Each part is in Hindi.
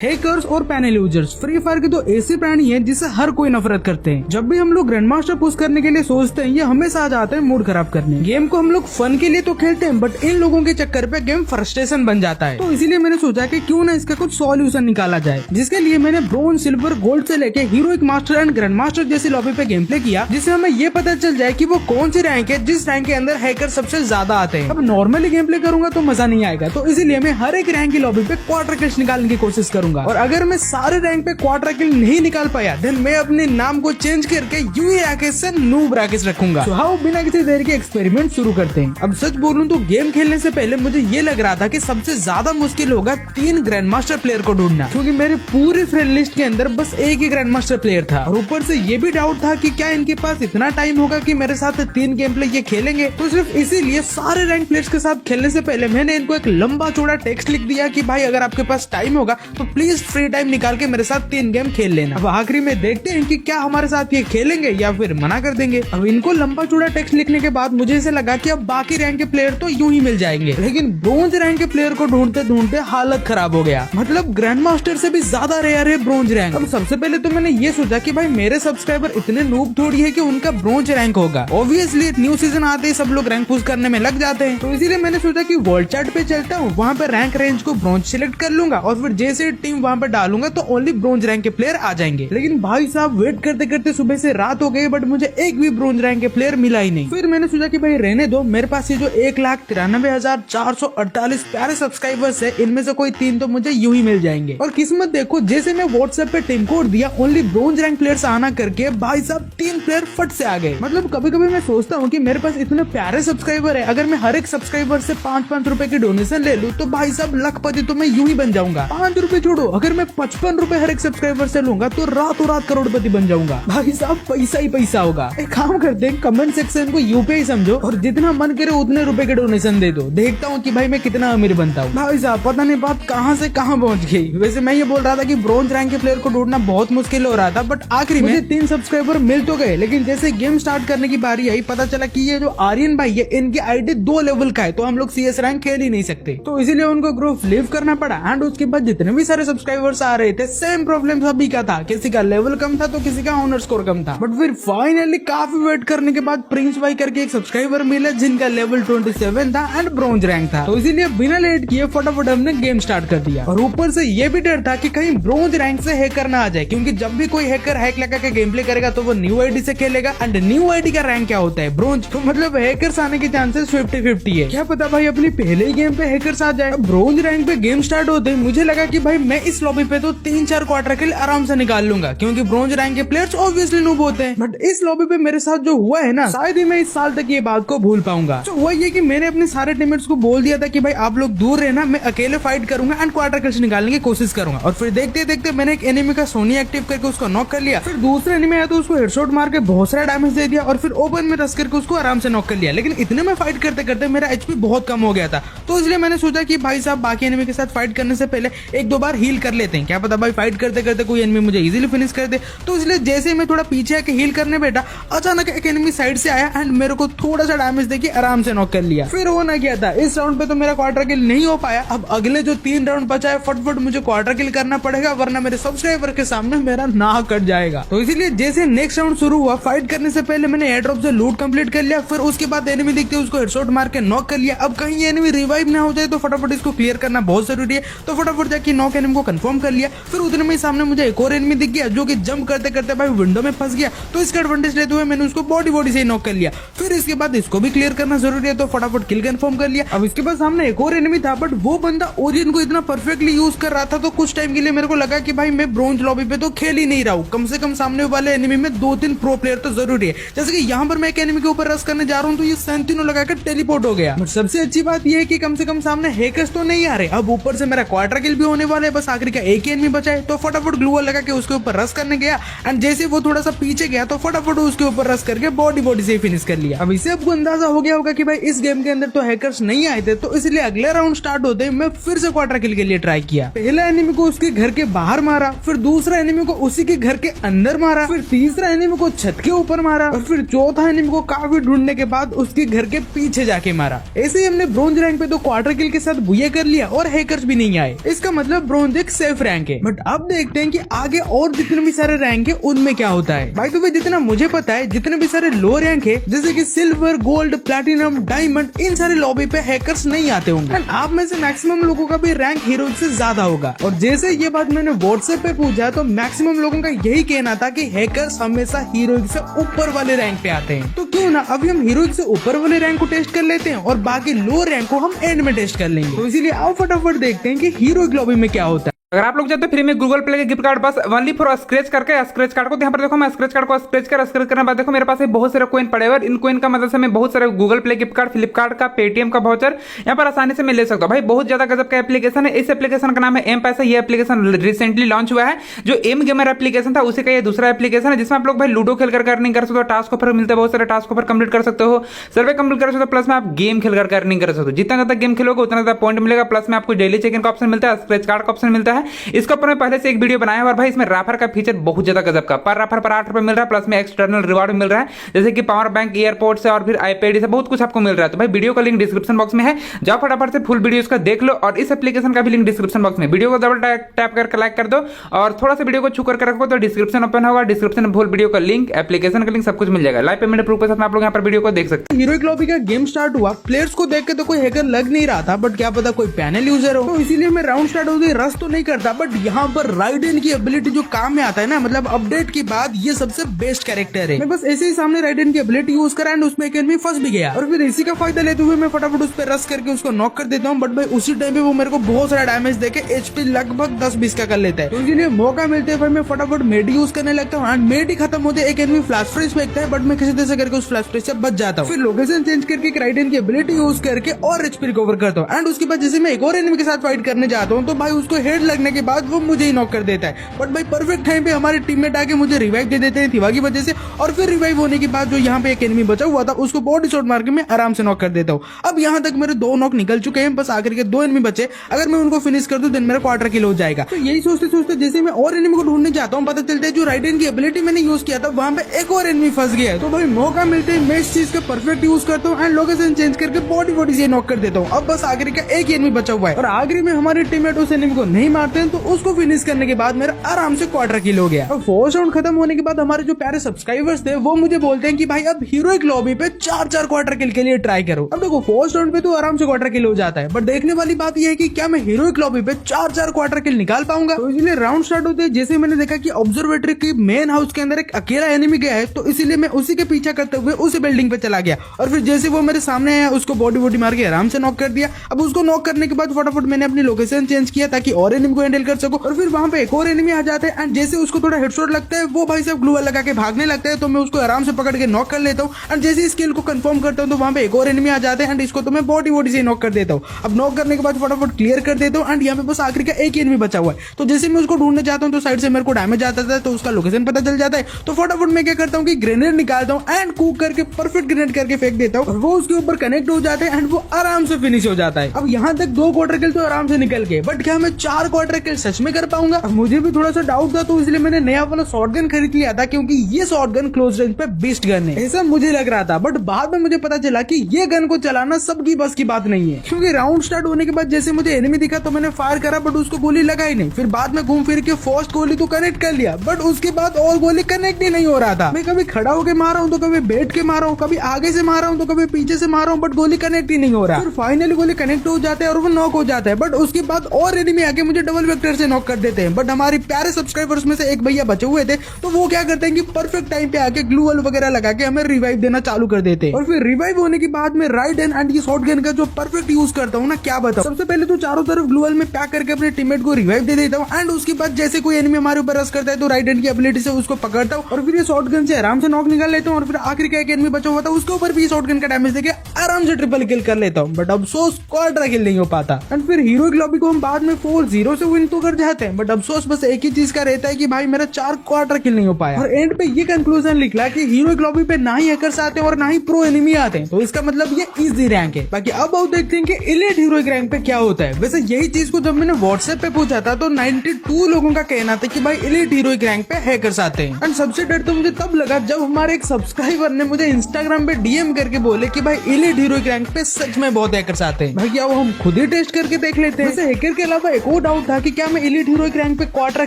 हैकर्स और पैनल यूजर्स फ्री फायर के तो ऐसे प्राणी हैं जिससे हर कोई नफरत करते हैं। जब भी हम लोग ग्रैंड मास्टर पुश करने के लिए सोचते हैं ये हमेशा आ जाते हैं मूड खराब करने। गेम को हम लोग फन के लिए तो खेलते हैं बट इन लोगों के चक्कर पे गेम फ्रस्ट्रेशन बन जाता है। तो इसीलिए मैंने सोचा कि क्यों ना इसका कुछ सॉल्यूशन निकाला जाए, जिसके लिए मैंने ब्रोंज, सिल्वर, गोल्ड से लेके heroic master and grand master जैसी लॉबी पे गेम प्ले किया, जिससे हमें ये पता चल जाए कि वो कौन सी रैंक है जिस रैंक के अंदर हैकर सबसे ज्यादा आते हैं। अब नॉर्मली गेम प्ले करूंगा तो मजा नहीं आएगा, तो इसीलिए मैं हर एक रैंक की लॉबी पे क्वार्टर किल्स निकालने की कोशिश करूंगा। और अगर मैं सारे रैंक पे क्वार्टर किल नहीं निकाल पाया देन मैं अपने नाम को चेंज करके यूए राकेश से नूब राकेश रखूंगा। तो आओ बिना किसी देर के एक्सपेरिमेंट शुरू करते हैं। अब सच बोलूं तो गेम खेलने से पहले मुझे ये लग रहा था कि सबसे ज्यादा मुश्किल होगा 3 ग्रैंड मास्टर प्लेयर को ढूंढना, क्योंकि मेरे पूरी फ्रेंड लिस्ट के अंदर बस एक ही ग्रैंड मास्टर प्लेयर था। और ऊपर से ये भी डाउट था कि क्या इनके पास इतना टाइम होगा कि मेरे साथ 3 गेम प्ले ये खेलेंगे। तो सिर्फ इसीलिए सारे रैंक प्लेयर्स के साथ खेलने से पहले मैंने इनको एक लंबा चौड़ा टेक्स्ट लिख दिया कि भाई अगर आपके पास टाइम होगा तो प्लीज फ्री टाइम निकाल के मेरे साथ 3 गेम खेल लेना। अब आखिरी में देखते हैं कि क्या हमारे साथ ये खेलेंगे या फिर मना कर देंगे। अब इनको लंबा चौड़ा टेक्स्ट लिखने के बाद मुझे ऐसे लगा कि अब बाकी रैंक के प्लेयर तो यूं ही मिल जाएंगे, लेकिन ब्रोंज रैंक के प्लेयर को ढूंढते ढूंढते हालत खराब हो गया। मतलब ग्रैंड मास्टर से भी ज्यादा रेयर है ब्रोंज रैंक। अब सबसे पहले तो मैंने ये सोचा कि भाई मेरे सब्सक्राइबर इतने नूब थोड़ी है कि उनका ब्रोंज रैंक होगा। ऑब्वियसली न्यू सीजन आते ही सब लोग रैंक पुश करने में लग जाते हैं, तो इसीलिए मैंने सोचा कि वर्ल्ड चैट पे चलता हूँ, वहाँ पे रैंक रेंज को ब्रोंज सिलेक्ट कर लूंगा और फिर जैसे टीम वहाँ पे डालूंगा तो ओनली ब्रोंज रैंक के प्लेयर आ जाएंगे। लेकिन भाई साहब वेट करते करते सुबह से रात हो गई बट मुझे एक भी ब्रोंज रैंक के प्लेयर मिला ही नहीं। फिर मैंने सोचा कि भाई रहने दो, मेरे पास ये जो 1,93,448 प्यारे सब्सक्राइबर्स है इनमें से कोई 3 तो मुझे यूं ही मिल जाएंगे। और किस्मत देखो, जैसे मैं व्हाट्सएप पे टीम कोड दिया ओनली ब्रोंज रैंक प्लेयर्स आना करके भाई साहब 3 प्लेयर फट से आ गए। मतलब कभी कभी मैं सोचता हूँ कि मेरे पास इतने प्यारे सब्सक्राइबर है, अगर मैं हर एक सब्सक्राइबर से 5-5 रुपए की डोनेशन ले लूँ तो भाई साहब लखपति तो मैं यूं ही बन जाऊंगा। 5 रुपए छोड़ो, अगर मैं 55 रुपए हर एक सब्सक्राइबर से लूंगा तो रातों रात करोड़पति बन जाऊंगा। भाई साहब पैसा ही पैसा होगा। एक काम करते हैं, कमेंट सेक्शन को यूपीआई समझो और जितना मन करे उतने रुपए के डोनेशन दे दो, देखता हूँ कि भाई मैं कितना अमीर बनता हूँ। भाई साहब पता नहीं बात कहाँ से कहाँ पहुँच गई। वैसे मैं ये बोल रहा था कि ब्रोंज रैंक के प्लेयर को ढूंढना बहुत मुश्किल हो रहा था, बट आखिरी में 3 सब्सक्राइबर मिल तो गए। लेकिन जैसे गेम स्टार्ट करने की बारी आई पता चला कि ये जो आर्यन भाई है इनकी आईडी 2 लेवल का है, तो हम लोग CS रैंक खेल ही नहीं सकते। तो इसीलिए उनको ग्रुप लीव करना पड़ा। एंड उसके बाद जितने भी सारे सब्सक्राइबर्स आ रहे थे सेम प्रॉब्लम सभी का था, किसी का लेवल कम था तो किसी का ऑनर स्कोर कम था। बट फिर फाइनली काफी वेट करने के बाद प्रिंस भाई करके एक सब्सक्राइबर मिला जिनका लेवल 27 था एंड ब्रोंज रैंक था। तो इसीलिए बिना लेट किए फटाफट हमने गेम स्टार्ट कर दिया। और ऊपर से ये भी डर था कि कहीं ब्रोंज रैंक से हैकर ना आ जाए, क्योंकि जब भी कोई हैकर हैक लगा के गेम प्ले करेगा तो वो न्यू आईडी से खेलेगा एंड न्यू आईडी का रैंक क्या होता है, ब्रोंज। तो मतलब हैकर्स आने के चांसेस 50-50 है। क्या पता भाई अपनी पहले ही गेम पे हैकर्स आ जाए। ब्रोंज रैंक पे गेम स्टार्ट होते मुझे लगा कि भाई मैं इस लॉबी पे तो 3-4 क्वार्टर किल आराम से निकाल लूंगा, क्योंकि ब्रोंज रैंक के प्लेयर्स ऑब्वियसली नूब होते हैं। बट इस लॉबी पे मेरे साथ जो हुआ है ना, शायद ही मैं इस साल तक ये बात को भूल पाऊंगा। तो वो ये कि मैंने अपने सारे टीममेट्स को बोल दिया था कि भाई आप लोग दूर रहना, मैं अकेले फाइट करूंगा एंड क्वार्टर किल्स निकालने की कोशिश करूंगा। और फिर देखते देखते मैंने एक एनिमी का सोनी एक्टिव करके उसको नॉक कर लिया। फिर दूसरे एनिमी आया तो उसको हेडशॉट मार के बहुत सारा डैमेज दे दिया और फिर ओपन में रश करके उसको आराम से नॉक कर लिया। लेकिन इतने में फाइट करते करते मेरा एचपी बहुत कम हो गया था, तो इसलिए मैंने सोचा कि भाई साहब बाकी एनिमी के साथ फाइट करने से पहले 1-2 बार हील कर लेते हैं, क्या पता भाई फाइट करते करते कोई एनिमी मुझे इजीली फिनिश कर दे। तो इसलिए जैसे मैं थोड़ा पीछे आके हील करने बैठा, अचानक एक एनिमी साइड से आया एंड मेरे को थोड़ा सा डैमेज देके आराम से नॉक कर लिया। फिर होना क्या था, इस राउंड पे तो मेरा क्वार्टर किल नहीं हो पाया। अब अगले जो 3 राउंड बचा है फटफट मुझे क्वार्टर किल करना पड़ेगा, वरना मेरे सब्सक्राइबर के सामने मेरा नाक कट जाएगा। तो इसीलिए जैसे नेक्स्ट राउंड शुरू हुआ, फाइट करने से पहले मैंने एयर ड्रॉप से लूट कंप्लीट कर लिया। फिर उसके बाद एनिमी दिखते उसको हेडशॉट मार के नॉक कर लिया। अब कहीं एनिमी रिवाइव ना हो जाए तो फटाफट इसको क्लियर करना बहुत जरूरी है, तो फटाफट जाके नॉक एनिमी को कंफर्म कर लिया। फिर उतने में सामने मुझे एक और एनिमी दिख गया जो कि जंप करते करते भाई विंडो में फंस गया, तो इसका एडवांटेज लेते हुए मैंने उसको बॉडी से ही नॉक कर लिया। फिर इसके बाद इसको भी क्लियर करना जरूरी है, तो फटाफट किल कंफर्म कर लिया। अब इसके बाद सामने एक और एनिमी था, बट वो बंदा ओरियन को इतना परफेक्टली यूज कर रहा था तो कुछ टाइम के लिए मेरे को लगा कि भाई मैं ब्रोंज लॉबी पे तो खेल ही नहीं रहा हूँ, कम से कम सामने वाले एनिमी में 2-3 प्रो प्लेयर तो जरूरी है। जैसे कि यहाँ पर मैं एक एनिमी के ऊपर रश करने जा रहा हूँ तो ये सेंटिनो लगाकर टेलीपोर्ट हो गया। बट सबसे अच्छी बात ये है कि कम से कम सामने हैकर्स तो नहीं आ रहे। अब ऊपर से मेरा क्वार्टर किल भी होने वाला है, बस आखिरी का एक ही एनिमी बचा है। तो फटाफट ग्लूअल लगा के उसके ऊपर रश करने गया एंड जैसे वो थोड़ा सा पीछे गया तो फटाफट उसके ऊपर रश करके बॉडी से फिनिश कर लिया। अब इससे आपको अंदाजा हो गया होगा कि भाई इस गेम के अंदर तो हैकर्स नहीं आए थे, तो इसलिए अगले राउंड स्टार्ट होते ही मैं फिर से क्वार्टर किल के लिए ट्राई किया। पहला एनिमी को उसके घर के बाहर मारा, फिर दूसरा एनिमी को उसी के घर के अंदर मारा, फिर तीसरा एनिमी को छत के ऊपर मारा और फिर चौथा एनिमी को काफी ढूंढने के बाद उसके घर के पीछे जाके मारा। ऐसे ही हमने ब्रोंज रैंक पे तो क्वार्टर किल के साथ बुया कर लिया और हैकर्स भी नहीं आए। इसका मतलब ब्रोंज ब्रॉन्ज एक सेफ रैंक है। बट अब देखते हैं कि आगे और जितने भी सारे रैंक है उनमें क्या होता है। भाई तो जितना मुझे पता है जितने भी सारे लो रैंक है जैसे कि सिल्वर, गोल्ड, प्लैटिनम, डायमंड, इन सारे लॉबी पे हैकर्स नहीं आते होंगे। एंड आप में से मैक्सिमम लोगों का भी रैंक हीरोइक से ज्यादा होगा। और जैसे ये बात मैंने व्हाट्सएप पे पूछा तो मैक्सिमम लोगों का यही कहना था कि हैकर्स हमेशा हीरोइक से ऊपर वाले रैंक पे आते हैं। तो क्यों ना अभी हम हीरोइक से ऊपर वाले रैंक को टेस्ट कर लेते हैं और बाकी लो रैंक को हम एंड में टेस्ट कर लेंगे। तो इसीलिए आओ फटाफट देखते हैं कि हीरोइक लॉबी में क्या होता है। अगर आप लोग चाहते हो फ्री में गूगल प्ले के गिफ्ट कार्ड बस ओनली फॉर स्क्रैच करके स्क्रैच कार्ड को यहाँ पर देखो मैं स्क्रैच कार्ड को स्क्रैच करने के बाद देखो मेरे पास बहुत सारे कोइन पड़े हुए। इन कोइन का मदद से मैं बहुत सारे Google play gift card, Flipkart का, पेटीएम का वाउचर यहाँ पर आसानी से मैं ले सकता हूँ। भाई बहुत ज्यादा गजब का एप्लीकेशन है। इस एप्लीकेशन का नाम है एम पैसा। ये एप्लीकेशन रिसेंटली लॉन्च हुआ है। जो एम गेमर एप्लीकेशन था उसी का ये दूसरा एप्लीकेशन है जिसमें आप लोग भाई लूडो खेल कर अर्निंग कर सकते हो, टास्क ऑफर मिलते हैं, बहुत सारे टास्क ऑफर कंप्लीट कर सकते हो, सर्वे कंप्लीट कर सकते हो, प्लस में आप गेम खेल कर अर्निंग कर सकते हो। जितना ज्यादा गेम खेलोगे उतना ज्यादा पॉइंट मिलेगा, प्लस में आपको डेली चेक इन का ऑप्शन मिलता है, स्क्रैच कार्ड का ऑप्शन मिलता है। इसके ऊपर पहले से एक वीडियो बनाया और भाई इसमें राफर का फीचर बहुत ज्यादा गजब का, पर राफर पर 8 रुपए मिल रहा है, प्लस में एक्सटर्नल रिवार्ड मिल रहा है जैसे कि पावर बैंक, एयरपोर्ट से और फिर आईपैड से बहुत कुछ आपको मिल रहा है। तो भाई वीडियो का लिंक डिस्क्रिप्शन बॉक्स में है, जाओ फटाफट से फुल वीडियो इसका देख लो। और इस एप्लीकेशन का भी लिंक डिस्क्रिप्शन बॉक्स में, वीडियो को डबल टैप करके लाइक कर दो और थोड़ा सा वीडियो को छू करके रखो तो डिस्क्रिप्शन ओपन होगा। डिस्क्रिप्शन में फुल वीडियो का लिंक, एप्लीकेशन का लिंक सब कुछ मिल जाएगा। लाइव पेमेंट प्रूफ के साथ आप लोग यहाँ पर वीडियो को देख सकते हैं। हीरोइक लॉबी का गेम स्टार्ट हुआ, प्लेयर्स को देख के तो कोई हैकर लग नहीं रहा था, बट क्या पता कोई पैनल यूजर हो, तो इसीलिए मैं राउंड स्टार्ट होते रस तो नहीं करता। बट यहाँ पर राइडेन की एबिलिटी जो काम में आता है ना, मतलब अपडेट के बाद ये सबसे बेस्ट कैरेक्टर है। मैं बस ऐसे ही सामने राइडेन की एबिलिटी यूज करा एंड उसमें एक एनिमी फंस भी गया और फिर इसी का फायदा लेते हुए मैं फटाफट उस पर रस करके उसको नॉक कर देता हूँ। बट भाई उसी टाइम पे वो मेरे को बहुत सारा डैमेज देके एचपी लगभग 10-20 का कर लेता है। तो इसलिए मौका मिलते हुए मैं फटाफट मेडी यूज करने लगता हूँ एंड मेडी खत्म होते एक एनिमी फ्लैश फ्रेश फेंकता है, बट मैं किसी तरह से करके उस फ्लैश फ्रेश से बच जाता हूँ। फिर लोकेशन चेंज करके राइडेन की एबिलिटी यूज करके और एचपी रिकवर करता हूँ एंड उसके बाद जैसे मैं एक और एनिमी के साथ फाइट करने जाता हूँ तो भाई उसको हेड लगने के बाद वो मुझे ही नॉक कर देता है। बट भाई परफेक्ट टाइम पे हमारे टीममेट आके मुझे रिवाइव दे देते हैं थिवा की वजह से। और फिर रिवाइव होने के बाद जो यहाँ पे एक एनिमी बचा हुआ था उसको बॉडी शॉट मार के मैं आराम से नॉक कर देता हूँ। अब यहाँ तक मेरे 2 नॉक निकल चुके हैं, बस आखिर के 2 एनिमी बचे। अगर मैं उनको फिनिश कर दूं देन मेरा क्वार्टर किल हो जाएगा। तो यही सोचते सोचते जैसे मैं और एनिमी को ढूंढने जाता हूँ पता चलता है जो राइडेन की एबिलिटी मैंने यूज किया था वहाँ पे एक और एनिमी फंस गया है। तो भाई मौका मिलते ही मैं इस चीज का परफेक्ट यूज करता हूँ एंड लोकेशन चेंज करके बॉडी से नॉक कर देता हूँ। अब बस आखिर का एक एनिमी बचा हुआ है और आखिरी में हमारे टीममेट उस एनिमी को नहीं मारते हैं तो उसको फिनिश करने के बाद मेरा आराम से क्वार्टर किल हो गया। और फर्स्ट राउंड खत्म होने के बाद हमारे जो प्यारे सब्सक्राइबर्स थे वो मुझे बोलते हैं कि भाई अब हीरोइक लॉबी पे 4-4 क्वार्टर किल के लिए ट्राई करो। अब देखो फर्स्ट राउंड पे तो आराम से क्वार्टर किल हो जाता है, बट देखने वाली बात यह है कि क्या मैं हीरोइक लॉबी पे 4-4 क्वार्टर किल निकाल पाऊंगा। तो इसलिए राउंड स्टार्ट होते हैं जैसे मैंने देखा कि ऑब्जर्वेटरी की मेन हाउस के अंदर एक अकेला एनिमी गया है, तो इसीलिए मैं उसी के पीछा करते हुए उसी बिल्डिंग पे चला गया और फिर जैसे वो मेरे सामने आया उसको बॉडी मार के आराम से नॉक कर दिया। अब उसको नॉक करने के बाद फटाफट मैंने अपनी लोकेशन चेंज किया ताकि और एनिमी को हैंडल कर सको और फिर वहां पे एक और एनिमी आ जाते हैं एंड जैसे उसको थोड़ा हेडशॉट लगता है वो भाई साहब ग्लू वॉल लगा के भागने लगता है, तो मैं उसको आराम से पकड़ के नॉक कर लेता हूँ एंड जैसे स्किल को कंफर्म करता हूँ तो वहां पे एक और एनिमी आ जाते हैं एंड इसको तो मैं बॉडी से नॉक कर देता हूँ। अब नॉक करने के बाद फटाफट क्लियर कर देता हूँ एंड यहाँ पे बस आखिरी का एक एनिमी बचा हुआ है। तो जैसे मैं उसको ढूंढने जाता हूँ तो साइड से मेरे को डैमेज आता था तो उसका लोकेशन पता चल जाता है, तो फटाफट मैं क्या करता हूँ कि ग्रेनेड निकालता हूँ एंड कूक करके परफेक्ट ग्रेनेड करके फेंक देता हूँ और वो उसके ऊपर कनेक्ट हो जाते हैं एंड वो आराम से फिनिश हो जाता है। अब यहाँ तक 2 क्वार्टर किल तो आराम से निकल गए, बट क्या मैं 4 क्वार्टर किल सच में कर पाऊंगा? मुझे भी थोड़ा सा डाउट था, तो इसलिए मैंने नया वाला शॉटगन खरीद लिया था क्योंकि ये शॉटगन क्लोज रेंज पे बेस्ट गन है, ऐसा मुझे लग रहा था। बट बाद में मुझे पता चला कि ये गन को चलाना सबकी बस की बात नहीं है, क्योंकि राउंड स्टार्ट होने के बाद जैसे मुझे एनिमी दिखा तो मैंने फायर करा बट उसको गोली लगा ही नहीं। फिर बाद में घूम फिर के फर्स्ट गोली तो कनेक्ट कर लिया बट उसके बाद और गोली कनेक्ट ही नहीं हो रहा था। मैं कभी खड़ा होकर मार रहा हूँ तो कभी बैठ के मार रहा हूँ, कभी आगे से मार रहा हूँ तो कभी पीछे से मार रहा हूँ, बट गोली कनेक्ट ही नहीं हो रहा। फिर फाइनली गोली कनेक्ट हो जाता है और वो नॉक हो जाता है, बट उसके बाद और एनिमी आके मुझे डबल वेक्टर से नॉक कर देते हैं। बट हमारे प्यारे सब्सक्राइबर्स में से एक भैया बचे हुए थे, तो वो क्या करते हैं कि परफेक्ट टाइम पे आके ग्लू वॉल वगैरह लगा के हमें रिवाइव देना चालू कर देते हैं। और फिर रिवाइव होने के बाद में राइडेन एंड ये शॉटगन का जो परफेक्ट यूज करता हूँ ना, क्या बताऊं। सबसे पहले तो चारों तरफ ग्लू वॉल में पैक करके अपने टीममेट को रिवाइव दे देता हूँ एंड उसके बाद जैसे कोई एनिमी हमारे ऊपर रश करता है तो राइडेन की एबिलिटी से उसको पकड़ता हूँ और फिर ये शॉटगन से आराम से नॉक निकाल लेता हूँ और फिर आखिर का एक एनिमी बचा हुआ था उसके ऊपर भी शॉटगन का डैमेज देके आराम से ट्रिपल किल कर लेता हूँ। बट अफसोस क्वार्टर किल नहीं हो पाता एंड फिर हीरोइक लॉबी को हम बाद में 4-0 से विन तो कर जाते हैं, बट अफसोस बस एक ही चीज का रहता है कि भाई मेरा 4 क्वार्टर किल नहीं हो पाया। और एंड पे ये कंक्लूजन निकला कि हीरोइक लॉबी पे ना ही हैकर्स आते हैं और ना ही प्रो एनिमी आते हैं, तो इसका मतलब ये इजी रैंक है। बाकी अब आओ देखते हैं कि इलीट हीरोइक रैंक पे क्या होता है। वैसे यही चीज को जब मैंने व्हाट्सएप पे पूछा था तो 92 लोगों का कहना था कि भाई इलीट हीरोइक रैंक पे हैकर्स आते हैं। एंड सबसे डर तो मुझे तब लगा जब हमारे एक सब्सक्राइबर ने मुझे इंस्टाग्राम पे डीएम करके बोले कि भाई इलीट हीरोइक रैंक पे सच में बहुत हैकर्स आते हैं। भाई क्या वो हम खुद ही टेस्ट करके देख लेते हैं। वैसे हैकर के अलावा एक और डाउट था कि क्या मैं एलीट हीरोइक रैंक पे क्वार्टर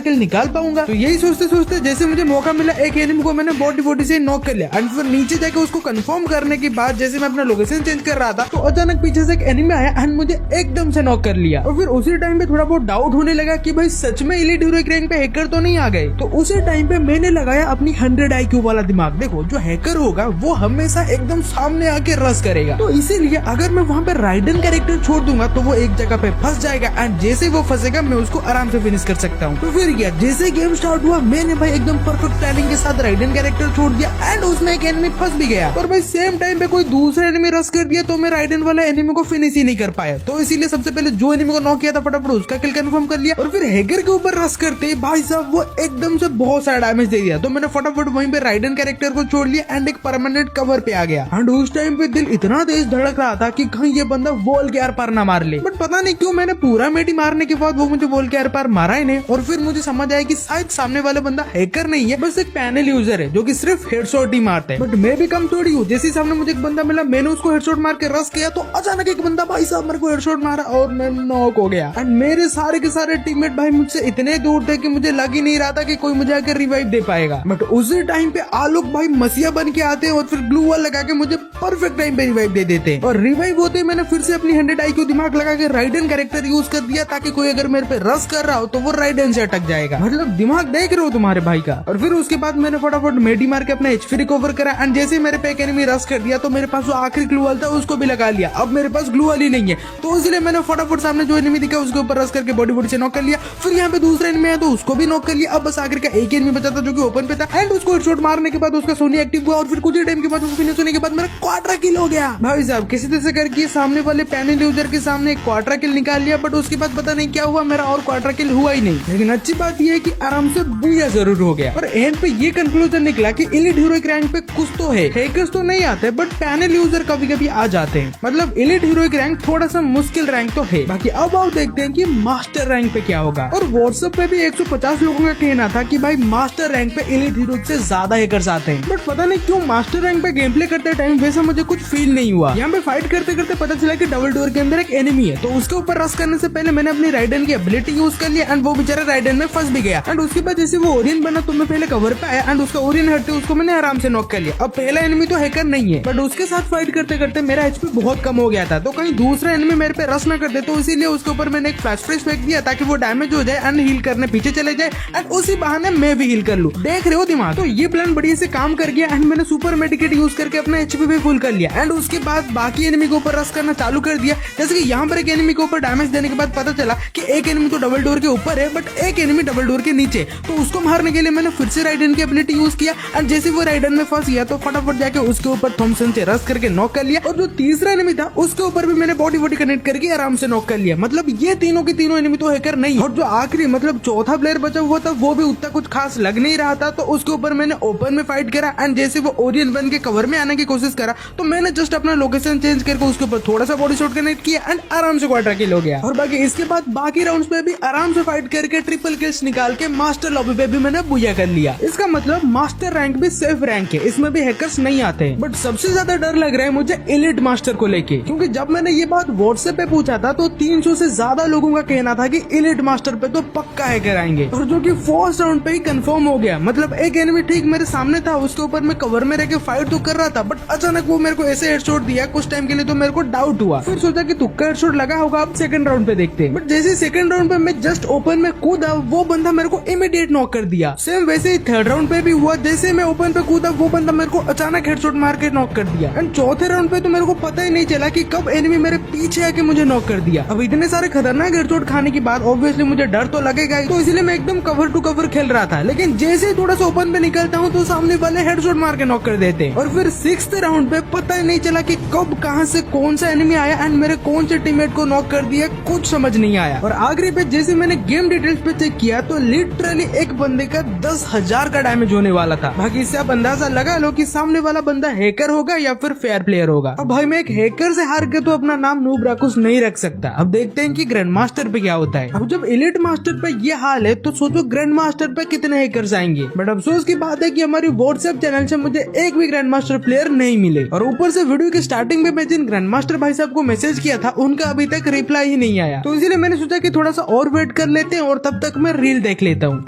किल निकाल पाऊंगा। तो यही सोचते सोचते जैसे मुझे मौका मिला एक एनिमी को मैंने बॉडी से नॉक कर लिया एंड फिर नीचे जाके उसको कंफर्म करने के बाद जैसे मैं अपना लोकेशन चेंज कर रहा था तो अचानक पीछे से एक एनिमी आया एंड मुझे एकदम से नॉक कर लिया। और फिर उसी टाइम पे थोड़ा बहुत डाउट होने लगा कि भाई सच में एलीट हीरोइक रैंक पे हैकर तो नहीं आ गए। तो उसी टाइम पे मैंने लगाया अपनी 100 IQ वाला दिमाग। देखो जो हैकर होगा वो हमेशा एकदम सामने आके रश करेगा, तो इसीलिए अगर मैं वहाँ पे राइडन कैरेक्टर छोड़ दूंगा तो वो एक जगह पे फंस जाएगा एंड जैसे वो फंसेगा मैं उसको आराम से फिनिश कर सकता हूँ। तो फिर क्या जैसे गेम स्टार्ट हुआ मैंने भाई एकदम परफेक्ट प्लानिंग के साथ राइडन कैरेक्टर छोड़ दिया एंड उसमें एक एनिमी फंस भी गया। और भाई सेम टाइम पे कोई दूसरा एनिमी रश कर दिया तो मैं राइडन वाला एनिमी को फिनिश ही नहीं कर पाया। तो इसीलिए सबसे पहले जो एनिमी को नॉक किया था फटाफट उसका किल कंफर्म कर लिया और फिर हैकर के ऊपर रश करते भाई साहब वो एकदम से बहुत सारा डैमेज दे दिया। तो मैंने फटाफट वहीं पे राइडन कैरेक्टर को छोड़ लिया एंड एक परमानेंट कवर पे आ गया। एंड उस टाइम पे दिल इतना तेज धड़क रहा था कि कहीं ये बंदा वॉल के आर पार ना मार ले, बट पता नहीं क्यों मैंने पूरा मेटी मारने के बाद वो मुझे वॉल के आर पार मारा ही नहीं। और फिर मुझे समझ आया कि शायद सामने वाला बंदा हैकर नहीं है, बस एक पैनल यूजर है जो कि सिर्फ हेडशॉट ही मारता है। बट मैं भी कम थोड़ी हूँ, जैसे सामने मुझे एक बंदा मिला मैंने उसको हेडशॉट मार के रश किया तो अचानक एक बंदा भाई साहब मेरे को हेडशॉट मारा और मैं नॉक हो गया। एंड मेरे सारे के सारे टीममेट भाई मुझसे इतने दूर थे कि मुझे लग ही नहीं रहा था कि कोई मुझे आकर रिवाइव दे पाएगा। बट उसी टाइम पे आलोक भाई मसीहा बन के आते हैं और फिर ग्लू वॉल लगा के मुझे परफेक्ट टाइम पे रिवाइव दे देते हैं। और रिवाइव होते मैंने फिर से अपनी 100 IQ दिमाग लगा के राइडन कैरेक्टर यूज कर दिया ताकि कोई अगर मेरे पे रश कर रहा हो तो वो राइडन से अटक जाएगा। मतलब दिमाग देख रहे हो तुम्हारे भाई का। और फिर उसके बाद मैंने फटाफट मेडी मार के अपना HP रिकवर करा एंड जैसे मेरे पे एक एनिमी रश कर दिया तो मेरे पास जो आखिरी ग्लू वॉल था उसको भी लगा लिया। अब मेरे पास ग्लू वॉल ही नहीं है तो इसलिए मैंने फटाफट सामने जो एनिमी दिखा उसके ऊपर रश करके बॉडी से नॉक कर लिया। फिर यहाँ पे दूसरा एनिमी है तो उसको भी नॉक कर लिया। अब बस आखिर का एक एनिमी बचा था जो कि ओपन पे था एंड उसको हेडशॉट मारने के बाद उसका सोनी एक्टिव हुआ और फिर कुछ ही टाइम के बाद उसको फिनिश होने के बाद मेरा क्वार्टर किल हो गया। भाई साहब किसी तरह से करके सामने वाले पैनल यूजर के सामने एक क्वार्टर किल निकाल लिया, बट उसके बाद पता नहीं क्या हुआ मेरा और क्वार्टर किल हुआ ही नहीं। लेकिन अच्छी बात यह है कि आराम से बुया जरूर हो गया। और एंड पे ये कंक्लूजन निकला कि एलीट हीरोइक रैंक पे कुछ तो है, हैकर्स तो नहीं आते बट पैनल यूजर कभी कभी आ जाते हैं। मतलब एलीट हीरोइक रैंक थोड़ा सा मुश्किल रैंक तो है। बाकी अब आओ देखते हैं कि मास्टर रैंक पे क्या होगा। और व्हाट्सएप पे भी 150 लोगों का कहना था कि भाई मास्टर रैंक पे एलीट हीरोइक से ज्यादा हैकर्स आते हैं, बट पता नहीं क्यों मास्टर रैंक पे गेम प्ले करते टाइम वैसा मुझे कुछ फील नहीं हुआ। यहाँ पे फाइट करते करते पता चला कि डबल डोर के अंदर एक एनिमी है तो उसके ऊपर रश करने से पहले मैंने अपनी राइडन की एबिलिटी यूज कर लिया एंड वो बेचारा राइडन में फंस भी गया। एंड उसके बाद जैसे वो ओरियन बना तो मैं पहले कवर पे आया एंड उसका ओरियन हटते उसको मैंने आराम से नॉक कर लिया। अब पहला एनिमी तो हैकर नहीं है बट उसके साथ फाइट करते करते मेरा HP बहुत कम हो गया था तो कहीं दूसरा एनिमी मेरे पे रश न कर दे, तो इसीलिए उसके ऊपर मैंने एक फ्लैश फ्रेश फेंक दिया ताकि वो डैमेज हो जाए एंड हील करने पीछे चले जाए एंड उसी बहाने मैं भी हील कर लूं। देख रहे हो दिमाग। तो ये प्लान बढ़िया से काम कर गया एंड मैंने सुपर मेडिकेट यूज करके अपना HP भी फुल कर लिया एंड उसके बाद बाकी एनिमी के ऊपर रश करना चालू कर दिया। जैसे कि यहाँ पर एक एनिमी के ऊपर डैमेज देने के बाद पता चला कि एक एनिमी तो डबल डोर के ऊपर है बट एक एनिमी डबल डोर के नीचे, तो उसको मारने के लिए मैंने फिर से राइडन की एबिलिटी यूज किया एंड जैसे वो राइडन में फंस गया तो फटाफट जाके उसके ऊपर थॉमसन से रश करके नॉक कर लिया। और जो तीसरा एनिमी था उसके ऊपर भी मैंने बॉडी कनेक्ट करके आराम से नॉक कर लिया। मतलब ये तीनों के तीनों एनिमी तो हैकर नहीं। और जो आखिरी मतलब चौथा प्लेयर बचा हुआ था वो भी उतना कुछ खास लग नहीं रहा था तो उसके ऊपर मैंने ओपन में फाइट करा एंड जैसे वो ओरियन बन के कवर में आने की कोशिश करा तो मैंने जस्ट अपना लोकेशन चेंज करके उसके ऊपर थोड़ा सा बॉडी शॉट कनेक्ट किया एंड आराम से क्वार्टर किल हो गया। और बाकी इसके बाद बाकी राउंड्स पे भी आराम से फाइट करके ट्रिपल किल्स निकाल के मास्टर लॉबी पे भी मैंने बुया कर लिया। इसका मतलब मास्टर रैंक भी सेफ रैंक है, इसमें भी हैकर्स नहीं आते हैं। बट सबसे ज्यादा डर लग रहा है मुझे एलिट मास्टर को लेके, क्योंकि जब मैंने ये बात व्हाट्सएप पे पूछा था तो 300 से ज्यादा लोगों का कहना था कि एलिट मास्टर पे तो पक्का हैकर आएंगे, और जो कि फर्स्ट राउंड पे ही कंफर्म हो गया। मतलब एक एनिमी ठीक मेरे सामने था, उसके ऊपर मैं कवर में रह के फाइट तो कर रहा था बट अचानक वो मेरे को ऐसे हेडशॉट दिया कुछ टाइम के लिए तो मेरे को डाउट हुआ। फिर सोचा कि तुक्का हेडशॉट लगा होगा, अब सेकंड राउंड पे देखते हैं। बट जैसे सेकंड राउंड पे मैं जस्ट ओपन में कूदा वो बंदा मेरे को इमीडिएट नॉक कर दिया। सेम वैसे ही थर्ड राउंड पे भी हुआ, जैसे मैं ओपन पे कूदा वो बंदा मेरे को अचानक हेडशॉट मार के नॉक कर दिया। एंड चौथे राउंड पे तो मेरे को पता ही नहीं चला कि कब एनिमी मेरे पीछे आके मुझे नॉक कर दिया। अब इतने सारे खतरनाक हेडशॉट खाने के बाद ऑब्वियसली मुझे डर तो लगेगा ही, तो इसलिए मैं एकदम कवर टू कवर खेल रहा था। लेकिन जैसे ही थोड़ा सा ओपन पे निकलता हूँ तो सामने वाले हेडशॉट मार के नॉक कर देते हैं। और फिर सिक्स्थ राउंड पे पता ही नहीं चला कि कब कहां से कौन सा एनिमी आया एंड मेरे कौन से टीममेट को नॉक कर दिया, कुछ समझ नहीं आया। और आखिरी पे जैसे मैंने गेम डिटेल्स पे चेक किया तो लिटरली एक बंदे का 10,000 का डैमेज होने वाला था। बाकी इससे आप अंदाजा लगा लो कि सामने वाला बंदा हैकर होगा या फिर फेयर प्लेयर होगा। अब भाई मैं एक हैकर से हार के तो अपना नाम नूब राकुस नहीं रख सकता। अब देखते हैं कि ग्रैंड मास्टर पे क्या होता है। अब जब एलिट मास्टर पे ये हाल है तो सोचो ग्रैंड मास्टर पे कितने हैकर्स आएंगे। बट अफसोस की बात है कि हमारी व्हाट्सएप चैनल से मुझे एक भी ग्रैंड मास्टर प्लेयर नहीं मिले, और ऊपर से वीडियो के स्टार्टिंग में मैं जिन ग्रैंड मास्टर भाई साहब को मैसेज किया था उनका अभी तक रिप्लाई ही नहीं आया। तो इसीलिए मैंने सोचा कि थोड़ा सा और वेट कर लेते हैं और तब तक मैं रील देख लेता हूँ।